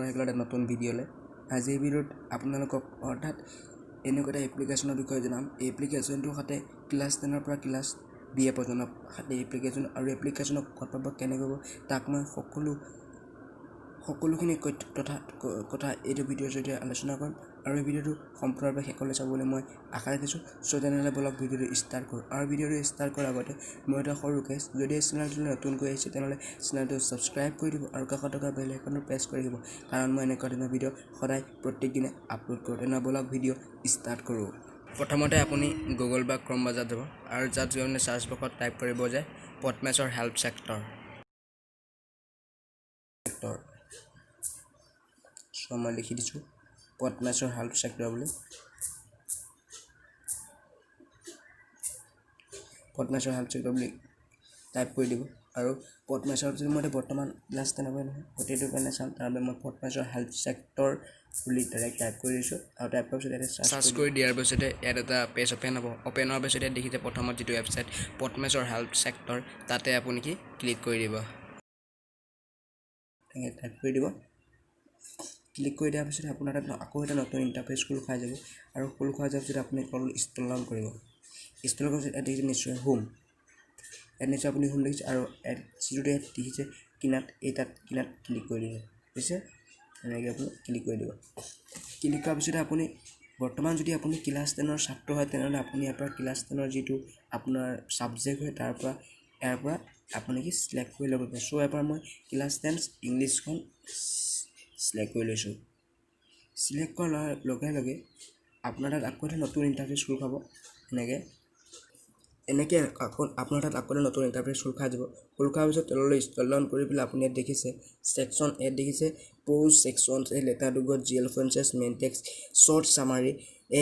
আহিলে নতুন ভিডিঅ'লৈ আজি এই ভিডিঅ'ত আপোনালোকক অৰ্থাৎ এনেকুৱা এটা এপ্লিকেশ্যনৰ বিষয়ে জনাম এই এপ্লিকেশ্যনটোৰ সৈতে ক্লাছ 10 পৰা ক্লাছ BA পৰ্যন্ত সৈতে এপ্লিকেশ্যন আৰু এপ্লিকেশ্যনক ক'ত পাব কেনেকৈ পাব তাক মই সকলোখিনি কথা এইটো ভিডিঅ'ৰ জৰিয়তে আলোচনা কৰিম আৰু এই ভিডিঅ'টো সম্পূৰ্ণৰূপে শেষলৈ চাবলৈ মই আশা ৰাখিছোঁ সো তেনেহ'লে বলক ভিডিঅ'টো ষ্টাৰ্ট কৰোঁ আৰু ভিডিঅ'টো ষ্টাৰ্ট কৰাৰ আগতে মই এটা সৰু ৰিকুৱেষ্ট যদি এই চেনেলটোলৈ নতুনকৈ আহিছে তেনেহ'লে চেনেলটো ছাবস্ক্ৰাইব কৰি দিব আৰু কাষত থকা বেল আইকনটো প্ৰেছ কৰি দিব কাৰণ মই এনেকুৱা ধৰণৰ ভিডিঅ' সদায় প্ৰত্যেক দিনে আপলোড কৰোঁ তেনেহ'লে বলক ভিডিঅ' ষ্টাৰ্ট কৰোঁ প্ৰথমতে আপুনি গুগল বা ক্ৰম বজাৰত যাব আৰু যাত আপুনি চাৰ্চ বক্সত টাইপ কৰিব যে পটমেছৰ হেল্প চেক্টৰ মই লিখি দিছোঁ পটমেছৰ হেল্প চেক্টৰ বুলি পটমেছৰ হেল্প চেক্টৰ বুলি টাইপ কৰি দিব আৰু পটমেছৰ যদি মই বৰ্তমান ক্লাছ 10 নহয় গোটেইটো কাৰণে চাম তাৰবাবে মই পটমেছৰ হেল্প চেক্টৰ বুলি ডাইৰেক্ট টাইপ কৰি দিছোঁ আৰু টাইপ কৰাৰ পিছত ইয়াতে চাৰ্চ কৰি দিয়াৰ পিছতে ইয়াত এটা পেজ অ'পেন হ'ব অ'পেন হোৱাৰ পিছতে দেখিছে প্ৰথমত যিটো ৱেবছাইট পটমেছৰ হেল্প চেক্টৰ তাতে আপুনি কি ক্লিক কৰি দিব টাইপ কৰি দিব ক্লিক কৰি দিয়াৰ পিছত আপোনাৰ তাত আকৌ এটা নতুন ইণ্টাৰফেচ খোল খাই যাব আৰু খোল খাই যোৱাৰ পিছত আপুনি ইনষ্টল ডাউন কৰিব ইনষ্টল কৰাৰ পিছত ইয়াত দেখিছে নিশ্চয় হোম ইয়াত নিশ্চয় আপুনি হোম দেখিছে আৰু যিটো ইয়াত দেখিছে কিনাত এই তাত কিনাত ক্লিক কৰি দিব বুজিছে এনেকৈ আপুনি ক্লিক কৰি দিব ক্লিক কৰাৰ পিছতে আপুনি বৰ্তমান যদি আপুনি ক্লাছ 10ৰ ছাত্ৰ হয় তেনেহ'লে আপুনি ইয়াৰ পৰা ক্লাছ 10ৰ যিটো আপোনাৰ ছাবজেক্ট হয় ইয়াৰ পৰা আপুনি কি চিলেক্ট কৰি ল'ব পাৰিব চ' ইয়াৰ পৰা মই ক্লাছ 10 ইংলিছখন চিলেক্ট কৰি লৈছোঁ চিলেক্ট কৰাৰ লগে লগে আপোনাৰ তাত আকৌ এটা নতুন ইণ্টাৰফেচ খোল খাব এনেকৈ আকৌ আপোনাৰ তাত আকৌ নতুন ইণ্টাৰফেচ খোল খাই যাব খোল খোৱাৰ পিছত তললৈ স্ক্ৰল ডাউন কৰি পেলাই আপুনি ইয়াত দেখিছে ছেকশ্যন ইয়াত দেখিছে prose sections a letter to God GL Fuentes main text short summary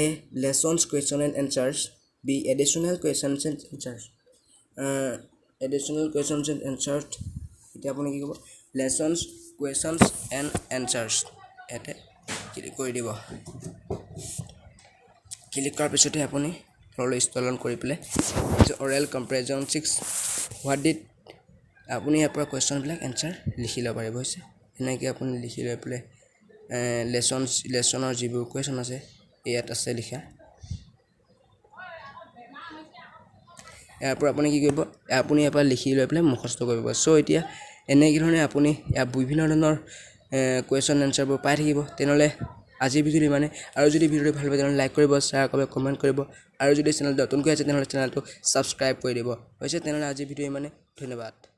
a lessons question and answers B additional questions and answers এতিয়া আপুনি কি ক'ব লেছনছ কুৱেশ্যনছ এণ্ড এনচাৰ্ছ ইয়াতে ক্লিক কৰি দিব ক্লিক কৰাৰ পিছতে আপুনি তললৈ স্ক্ৰল ডাউন কৰি পেলাই অৰেল কম্পেৰিজন 6 হোৱাট ডিড আপুনি ইয়াৰ পৰা কুৱেশ্যনবিলাক এনচাৰ লিখি ল'ব পাৰিব হৈছে এনেকৈ আপুনি লিখি লৈ পেলাই লেছনৰ যিবোৰ কুৱেশ্যন আছে ইয়াত আছে লিখা ইয়াৰ পৰা আপুনি কি কৰিব আপুনি ইয়াৰ পৰা লিখি লৈ পেলাই মুখস্থ কৰিব চ' এতিয়া এনেকৈ ধৰণে আপুনি ইয়াৰ বিভিন্ন ধৰণৰ কুৱেশ্যন এনচাৰবোৰ পাই থাকিব তেনেহ'লে আজিৰ ভিডিঅ'টো ইমানে আৰু যদি ভিডিঅ'টো ভাল পায় তেনেহ'লে লাইক কৰিব শ্বেয়াৰ কৰিব কমেণ্ট কৰিব আৰু যদি চেনেলটো নতুনকৈ আছে তেনেহ'লে চেনেলটো ছাবস্ক্ৰাইব কৰি দিব হৈছে তেনেহ'লে আজিৰ ভিডিঅ' ইমানে ধন্যবাদ